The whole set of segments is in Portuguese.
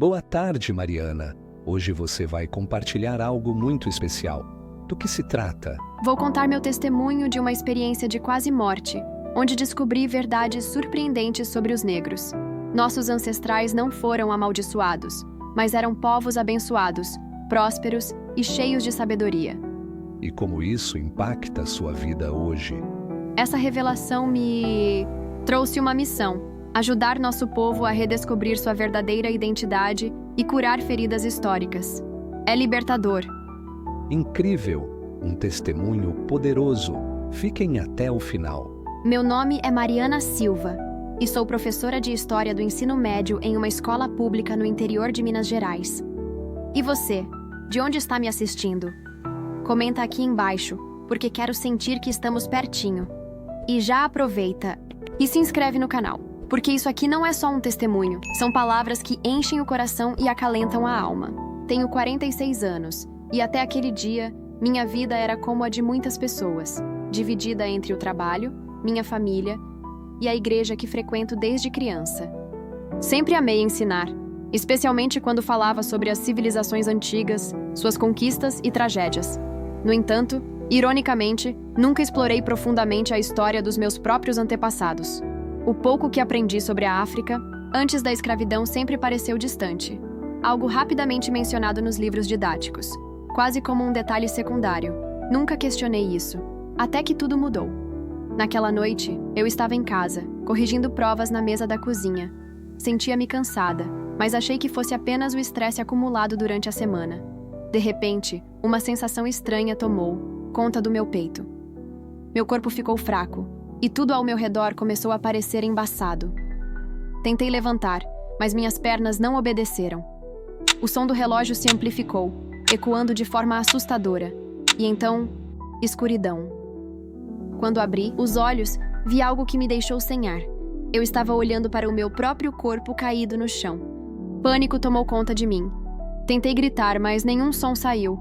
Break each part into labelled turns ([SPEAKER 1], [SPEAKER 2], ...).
[SPEAKER 1] Boa tarde, Mariana. Hoje você vai compartilhar algo muito especial. Do que se trata?
[SPEAKER 2] Vou contar meu testemunho de uma experiência de quase morte, onde descobri verdades surpreendentes sobre os negros. Nossos ancestrais não foram amaldiçoados, mas eram povos abençoados, prósperos e cheios de sabedoria.
[SPEAKER 1] E como isso impacta a sua vida hoje?
[SPEAKER 2] Essa revelação me trouxe uma missão: ajudar nosso povo a redescobrir sua verdadeira identidade e curar feridas históricas. É libertador.
[SPEAKER 1] Incrível! Um testemunho poderoso. Fiquem até o final.
[SPEAKER 2] Meu nome é Mariana Silva e sou professora de História do Ensino Médio em uma escola pública no interior de Minas Gerais. E você? De onde está me assistindo? Comenta aqui embaixo, porque quero sentir que estamos pertinho. E já aproveita e se inscreve no canal, porque isso aqui não é só um testemunho, são palavras que enchem o coração e acalentam a alma. Tenho 46 anos e até aquele dia, minha vida era como a de muitas pessoas, dividida entre o trabalho, minha família e a igreja que frequento desde criança. Sempre amei ensinar, especialmente quando falava sobre as civilizações antigas, suas conquistas e tragédias. No entanto, ironicamente, nunca explorei profundamente a história dos meus próprios antepassados. O pouco que aprendi sobre a África, antes da escravidão, sempre pareceu distante. Algo rapidamente mencionado nos livros didáticos, quase como um detalhe secundário. Nunca questionei isso, até que tudo mudou. Naquela noite, eu estava em casa, corrigindo provas na mesa da cozinha. Sentia-me cansada, mas achei que fosse apenas o estresse acumulado durante a semana. De repente, uma sensação estranha tomou conta do meu peito. Meu corpo ficou fraco, e tudo ao meu redor começou a parecer embaçado. Tentei levantar, mas minhas pernas não obedeceram. O som do relógio se amplificou, ecoando de forma assustadora, e então, escuridão. Quando abri os olhos, vi algo que me deixou sem ar. Eu estava olhando para o meu próprio corpo caído no chão. Pânico tomou conta de mim. Tentei gritar, mas nenhum som saiu.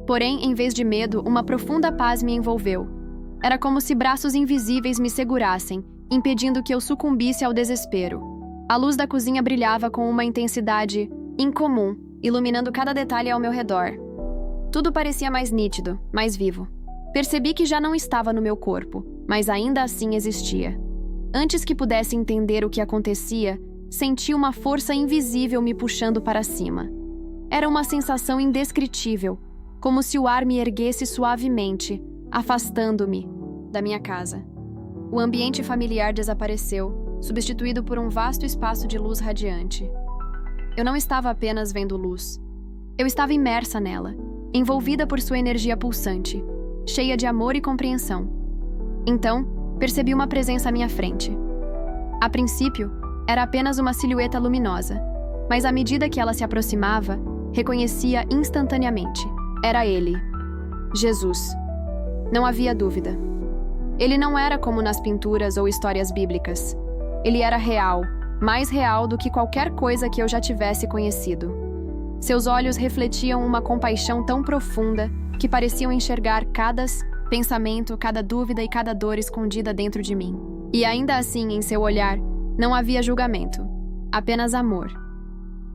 [SPEAKER 2] Porém, em vez de medo, uma profunda paz me envolveu. Era como se braços invisíveis me segurassem, impedindo que eu sucumbisse ao desespero. A luz da cozinha brilhava com uma intensidade incomum, iluminando cada detalhe ao meu redor. Tudo parecia mais nítido, mais vivo. Percebi que já não estava no meu corpo, mas ainda assim existia. Antes que pudesse entender o que acontecia, senti uma força invisível me puxando para cima. Era uma sensação indescritível, como se o ar me erguesse suavemente, afastando-me da minha casa. O ambiente familiar desapareceu, substituído por um vasto espaço de luz radiante. Eu não estava apenas vendo luz. Eu estava imersa nela, envolvida por sua energia pulsante, cheia de amor e compreensão. Então, percebi uma presença à minha frente. A princípio, era apenas uma silhueta luminosa, mas à medida que ela se aproximava, reconhecia instantaneamente. Era ele, Jesus. Não havia dúvida. Ele não era como nas pinturas ou histórias bíblicas. Ele era real, mais real do que qualquer coisa que eu já tivesse conhecido. Seus olhos refletiam uma compaixão tão profunda que pareciam enxergar cada pensamento, cada dúvida e cada dor escondida dentro de mim. E ainda assim, em seu olhar, não havia julgamento, apenas amor.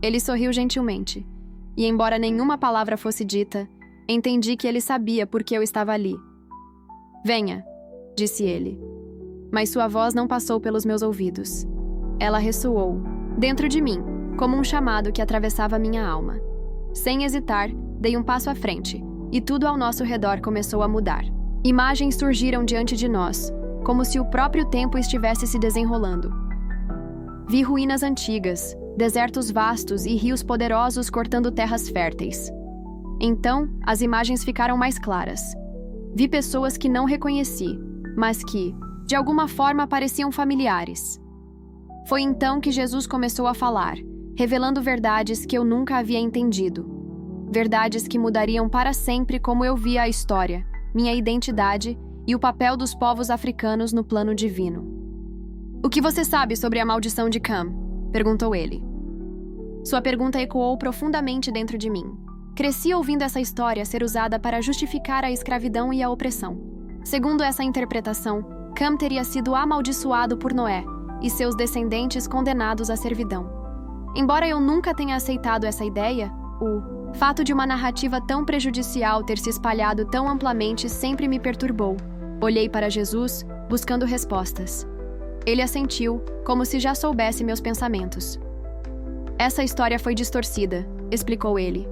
[SPEAKER 2] Ele sorriu gentilmente, e embora nenhuma palavra fosse dita, entendi que ele sabia por que eu estava ali. "Venha", disse ele. Mas sua voz não passou pelos meus ouvidos. Ela ressoou, dentro de mim, como um chamado que atravessava minha alma. Sem hesitar, dei um passo à frente, e tudo ao nosso redor começou a mudar. Imagens surgiram diante de nós, como se o próprio tempo estivesse se desenrolando. Vi ruínas antigas, desertos vastos e rios poderosos cortando terras férteis. Então, as imagens ficaram mais claras. Vi pessoas que não reconheci, mas que, de alguma forma, pareciam familiares. Foi então que Jesus começou a falar, revelando verdades que eu nunca havia entendido. Verdades que mudariam para sempre como eu via a história, minha identidade e o papel dos povos africanos no plano divino. "O que você sabe sobre a maldição de Cam?", perguntou ele. Sua pergunta ecoou profundamente dentro de mim. Cresci ouvindo essa história ser usada para justificar a escravidão e a opressão. Segundo essa interpretação, Cam teria sido amaldiçoado por Noé e seus descendentes condenados à servidão. Embora eu nunca tenha aceitado essa ideia, o fato de uma narrativa tão prejudicial ter se espalhado tão amplamente sempre me perturbou. Olhei para Jesus, buscando respostas. Ele assentiu, como se já soubesse meus pensamentos. Essa história foi distorcida, explicou ele.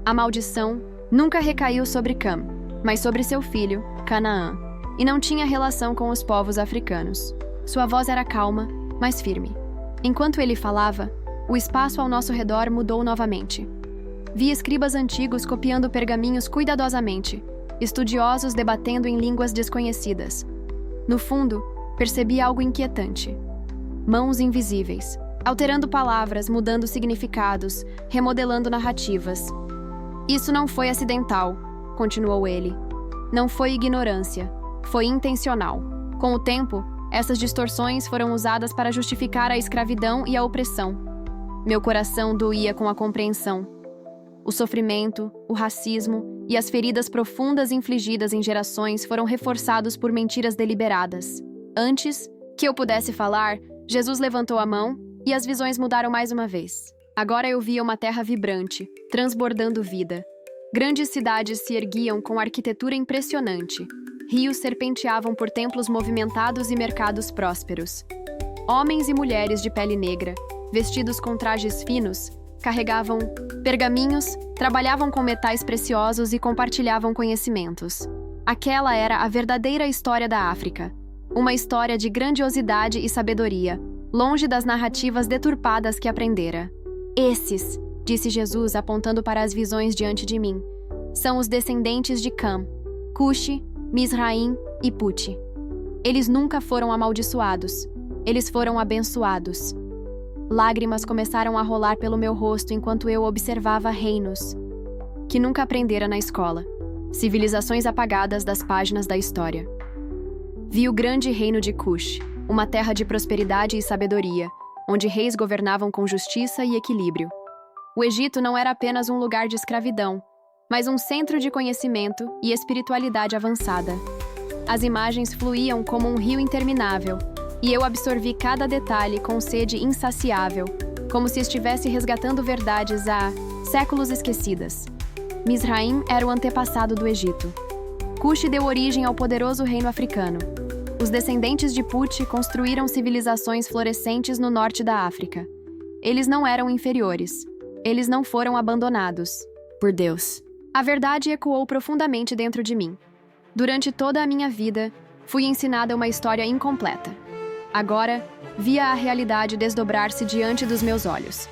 [SPEAKER 2] A maldição nunca recaiu sobre Cam, mas sobre seu filho, Canaã, e não tinha relação com os povos africanos. Sua voz era calma, mas firme. Enquanto ele falava, o espaço ao nosso redor mudou novamente. Vi escribas antigos copiando pergaminhos cuidadosamente, estudiosos debatendo em línguas desconhecidas. No fundo, percebi algo inquietante. Mãos invisíveis, alterando palavras, mudando significados, remodelando narrativas. Isso não foi acidental, continuou ele. Não foi ignorância, foi intencional. Com o tempo, essas distorções foram usadas para justificar a escravidão e a opressão. Meu coração doía com a compreensão. O sofrimento, o racismo e as feridas profundas infligidas em gerações foram reforçados por mentiras deliberadas. Antes que eu pudesse falar, Jesus levantou a mão e as visões mudaram mais uma vez. Agora eu via uma terra vibrante, transbordando vida. Grandes cidades se erguiam com arquitetura impressionante. Rios serpenteavam por templos movimentados e mercados prósperos. Homens e mulheres de pele negra, vestidos com trajes finos, carregavam pergaminhos, trabalhavam com metais preciosos e compartilhavam conhecimentos. Aquela era a verdadeira história da África. Uma história de grandiosidade e sabedoria, longe das narrativas deturpadas que aprendera. Esses, disse Jesus apontando para as visões diante de mim, são os descendentes de Cam, Cuxi, Mizraim e Puti. Eles nunca foram amaldiçoados, eles foram abençoados. Lágrimas começaram a rolar pelo meu rosto enquanto eu observava reinos que nunca aprendera na escola, civilizações apagadas das páginas da história. Vi o grande reino de Cush, uma terra de prosperidade e sabedoria, onde reis governavam com justiça e equilíbrio. O Egito não era apenas um lugar de escravidão, mas um centro de conhecimento e espiritualidade avançada. As imagens fluíam como um rio interminável, e eu absorvi cada detalhe com sede insaciável, como se estivesse resgatando verdades há séculos esquecidas. Mizraim era o antepassado do Egito. Cuxi deu origem ao poderoso reino africano. Os descendentes de Puti construíram civilizações florescentes no norte da África. Eles não eram inferiores. Eles não foram abandonados por Deus. A verdade ecoou profundamente dentro de mim. Durante toda a minha vida, fui ensinada uma história incompleta. Agora, via a realidade desdobrar-se diante dos meus olhos.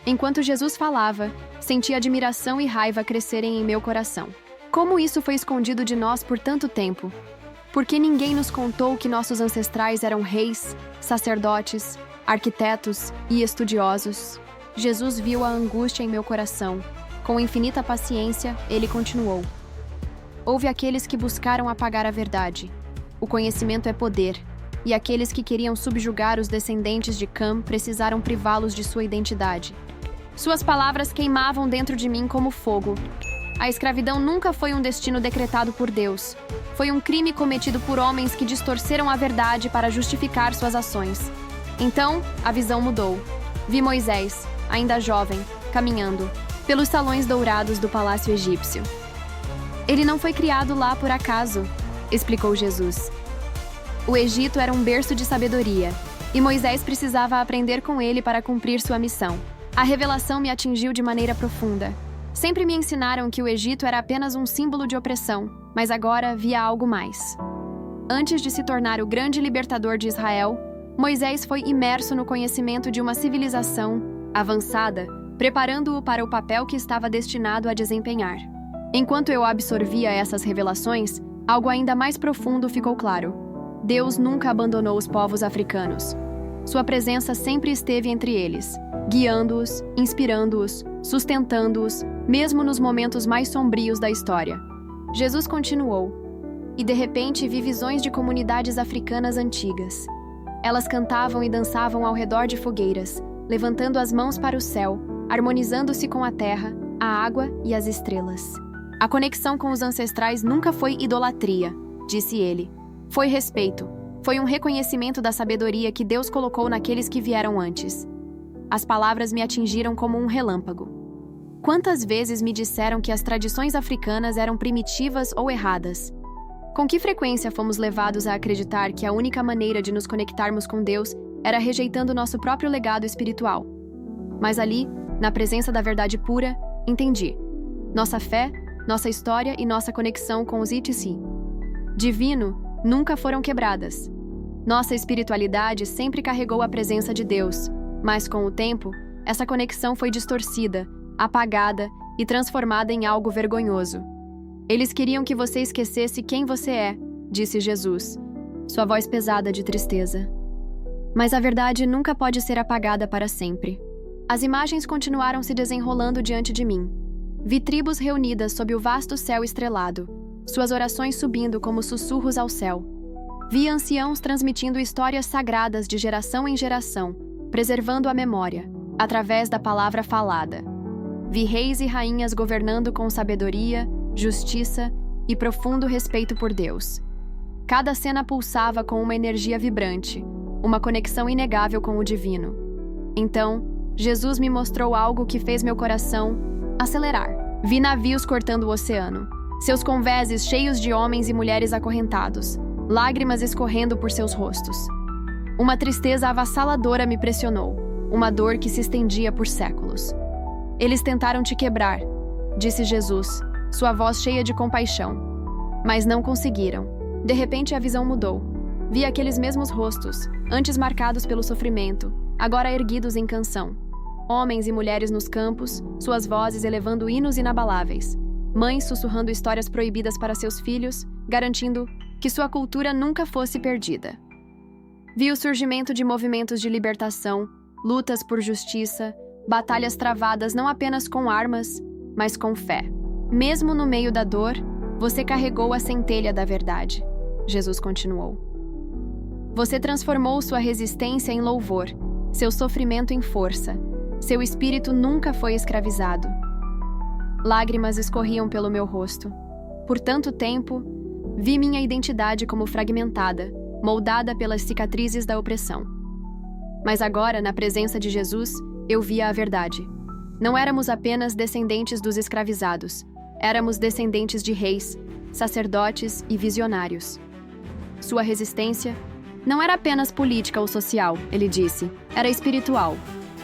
[SPEAKER 2] Enquanto Jesus falava, senti admiração e raiva crescerem em meu coração. Como isso foi escondido de nós por tanto tempo? Por que ninguém nos contou que nossos ancestrais eram reis, sacerdotes, arquitetos e estudiosos? Jesus viu a angústia em meu coração. Com infinita paciência, ele continuou. Houve aqueles que buscaram apagar a verdade. O conhecimento é poder. E aqueles que queriam subjugar os descendentes de Cam precisaram privá-los de sua identidade. Suas palavras queimavam dentro de mim como fogo. A escravidão nunca foi um destino decretado por Deus. Foi um crime cometido por homens que distorceram a verdade para justificar suas ações. Então, a visão mudou. Vi Moisés, ainda jovem, caminhando pelos salões dourados do palácio egípcio. Ele não foi criado lá por acaso, explicou Jesus. O Egito era um berço de sabedoria, e Moisés precisava aprender com ele para cumprir sua missão. A revelação me atingiu de maneira profunda. Sempre me ensinaram que o Egito era apenas um símbolo de opressão, mas agora via algo mais. Antes de se tornar o grande libertador de Israel, Moisés foi imerso no conhecimento de uma civilização avançada, preparando-o para o papel que estava destinado a desempenhar. Enquanto eu absorvia essas revelações, algo ainda mais profundo ficou claro. Deus nunca abandonou os povos africanos. Sua presença sempre esteve entre eles, guiando-os, inspirando-os, sustentando-os, mesmo nos momentos mais sombrios da história. Jesus continuou. E de repente vi visões de comunidades africanas antigas. Elas cantavam e dançavam ao redor de fogueiras, levantando as mãos para o céu, harmonizando-se com a terra, a água e as estrelas. A conexão com os ancestrais nunca foi idolatria, disse ele. Foi respeito. Foi um reconhecimento da sabedoria que Deus colocou naqueles que vieram antes. As palavras me atingiram como um relâmpago. Quantas vezes me disseram que as tradições africanas eram primitivas ou erradas? Com que frequência fomos levados a acreditar que a única maneira de nos conectarmos com Deus era rejeitando nosso próprio legado espiritual? Mas ali, na presença da verdade pura, entendi. Nossa fé, nossa história e nossa conexão com os Itsi divino nunca foram quebradas. Nossa espiritualidade sempre carregou a presença de Deus, mas com o tempo, essa conexão foi distorcida, apagada e transformada em algo vergonhoso. Eles queriam que você esquecesse quem você é, disse Jesus, sua voz pesada de tristeza. Mas a verdade nunca pode ser apagada para sempre. As imagens continuaram se desenrolando diante de mim. Vi tribos reunidas sob o vasto céu estrelado, suas orações subindo como sussurros ao céu. Vi anciãos transmitindo histórias sagradas de geração em geração, preservando a memória, através da palavra falada. Vi reis e rainhas governando com sabedoria, justiça e profundo respeito por Deus. Cada cena pulsava com uma energia vibrante, uma conexão inegável com o divino. Então, Jesus me mostrou algo que fez meu coração acelerar. Vi navios cortando o oceano, seus convéses cheios de homens e mulheres acorrentados, lágrimas escorrendo por seus rostos. Uma tristeza avassaladora me pressionou, uma dor que se estendia por séculos. Eles tentaram te quebrar, disse Jesus, sua voz cheia de compaixão. Mas não conseguiram. De repente a visão mudou. Vi aqueles mesmos rostos, antes marcados pelo sofrimento, agora erguidos em canção. Homens e mulheres nos campos, suas vozes elevando hinos inabaláveis. Mães sussurrando histórias proibidas para seus filhos, garantindo que sua cultura nunca fosse perdida. Vi o surgimento de movimentos de libertação, lutas por justiça, batalhas travadas não apenas com armas, mas com fé. Mesmo no meio da dor, você carregou a centelha da verdade. Jesus continuou. Você transformou sua resistência em louvor, seu sofrimento em força. Seu espírito nunca foi escravizado. Lágrimas escorriam pelo meu rosto. Por tanto tempo, vi minha identidade como fragmentada, moldada pelas cicatrizes da opressão. Mas agora, na presença de Jesus, eu via a verdade. Não éramos apenas descendentes dos escravizados. Éramos descendentes de reis, sacerdotes e visionários. Sua resistência não era apenas política ou social, ele disse. Era espiritual.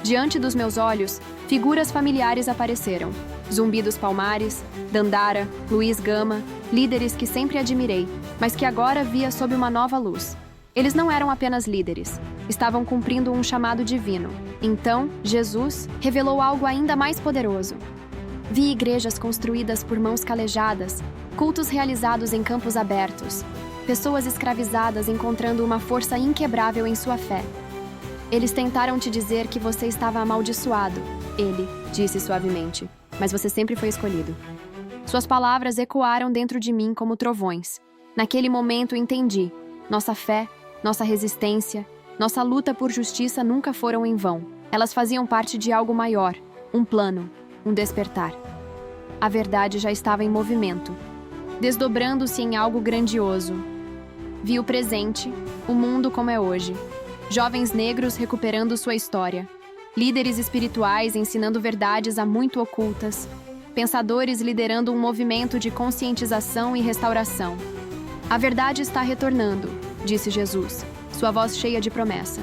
[SPEAKER 2] Diante dos meus olhos, figuras familiares apareceram. Zumbi dos Palmares, Dandara, Luiz Gama, líderes que sempre admirei, mas que agora via sob uma nova luz. Eles não eram apenas líderes, estavam cumprindo um chamado divino. Então, Jesus revelou algo ainda mais poderoso. Vi igrejas construídas por mãos calejadas, cultos realizados em campos abertos, pessoas escravizadas encontrando uma força inquebrável em sua fé. Eles tentaram te dizer que você estava amaldiçoado, ele disse suavemente, mas você sempre foi escolhido. Suas palavras ecoaram dentro de mim como trovões. Naquele momento entendi, nossa fé, nossa resistência, nossa luta por justiça nunca foram em vão. Elas faziam parte de algo maior, um plano, um despertar. A verdade já estava em movimento, desdobrando-se em algo grandioso. Vi o presente, o mundo como é hoje. Jovens negros recuperando sua história. Líderes espirituais ensinando verdades há muito ocultas. Pensadores liderando um movimento de conscientização e restauração. A verdade está retornando, disse Jesus, sua voz cheia de promessa.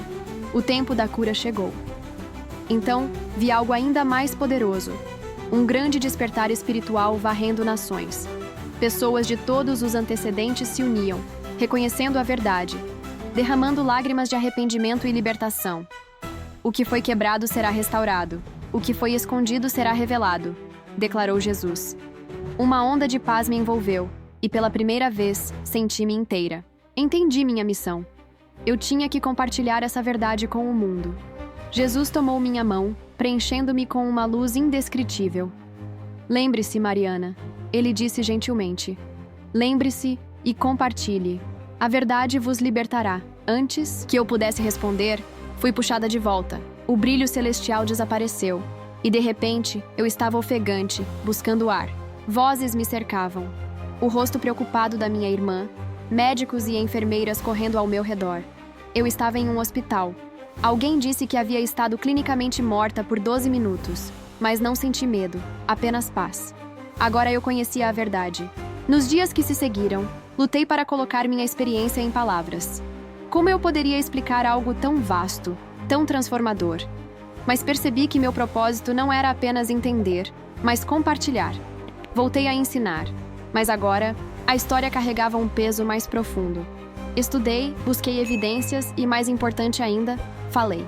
[SPEAKER 2] O tempo da cura chegou. Então, vi algo ainda mais poderoso. Um grande despertar espiritual varrendo nações. Pessoas de todos os antecedentes se uniam, reconhecendo a verdade, derramando lágrimas de arrependimento e libertação. O que foi quebrado será restaurado. O que foi escondido será revelado, declarou Jesus. Uma onda de paz me envolveu, e pela primeira vez, senti-me inteira. Entendi minha missão. Eu tinha que compartilhar essa verdade com o mundo. Jesus tomou minha mão, preenchendo-me com uma luz indescritível. Lembre-se, Mariana, ele disse gentilmente. Lembre-se e compartilhe. A verdade vos libertará. Antes que eu pudesse responder, fui puxada de volta. O brilho celestial desapareceu. E de repente, eu estava ofegante, buscando ar. Vozes me cercavam. O rosto preocupado da minha irmã, médicos e enfermeiras correndo ao meu redor. Eu estava em um hospital, Alguém disse que havia estado clinicamente morta por 12 minutos, mas não senti medo, apenas paz. Agora eu conhecia a verdade. Nos dias que se seguiram, lutei para colocar minha experiência em palavras. Como eu poderia explicar algo tão vasto, tão transformador? Mas percebi que meu propósito não era apenas entender, mas compartilhar. Voltei a ensinar, mas agora, a história carregava um peso mais profundo. Estudei, busquei evidências e, mais importante ainda, falei.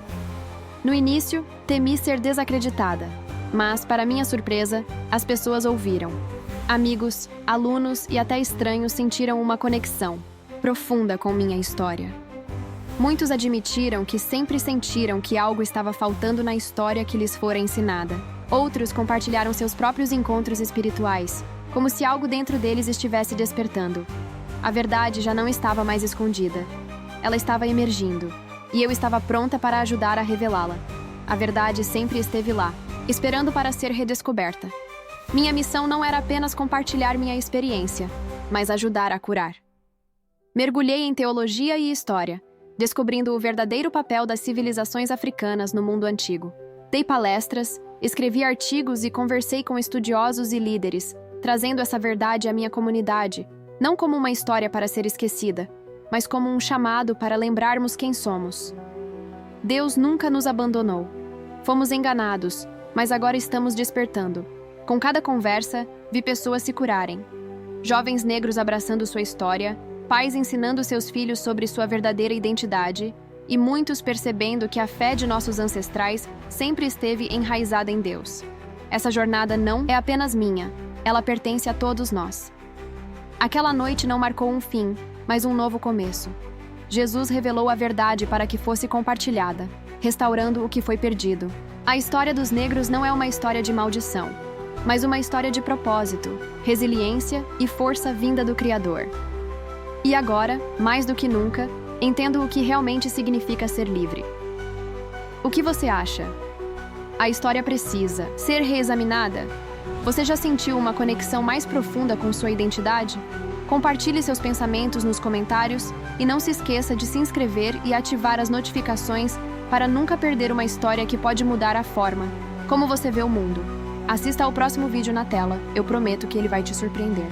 [SPEAKER 2] No início, temi ser desacreditada, mas, para minha surpresa, as pessoas ouviram. Amigos, alunos e até estranhos sentiram uma conexão profunda com minha história. Muitos admitiram que sempre sentiram que algo estava faltando na história que lhes fora ensinada. Outros compartilharam seus próprios encontros espirituais, como se algo dentro deles estivesse despertando. A verdade já não estava mais escondida. Ela estava emergindo, e eu estava pronta para ajudar a revelá-la. A verdade sempre esteve lá, esperando para ser redescoberta. Minha missão não era apenas compartilhar minha experiência, mas ajudar a curar. Mergulhei em teologia e história, descobrindo o verdadeiro papel das civilizações africanas no mundo antigo. Dei palestras, escrevi artigos e conversei com estudiosos e líderes, trazendo essa verdade à minha comunidade, não como uma história para ser esquecida, mas como um chamado para lembrarmos quem somos. Deus nunca nos abandonou. Fomos enganados, mas agora estamos despertando. Com cada conversa, vi pessoas se curarem. Jovens negros abraçando sua história, pais ensinando seus filhos sobre sua verdadeira identidade, e muitos percebendo que a fé de nossos ancestrais sempre esteve enraizada em Deus. Essa jornada não é apenas minha, ela pertence a todos nós. Aquela noite não marcou um fim, mas um novo começo. Jesus revelou a verdade para que fosse compartilhada, restaurando o que foi perdido. A história dos negros não é uma história de maldição, mas uma história de propósito, resiliência e força vinda do Criador. E agora, mais do que nunca, entendo o que realmente significa ser livre. O que você acha? A história precisa ser reexaminada? Você já sentiu uma conexão mais profunda com sua identidade? Compartilhe seus pensamentos nos comentários e não se esqueça de se inscrever e ativar as notificações para nunca perder uma história que pode mudar a forma como você vê o mundo. Assista ao próximo vídeo na tela, eu prometo que ele vai te surpreender.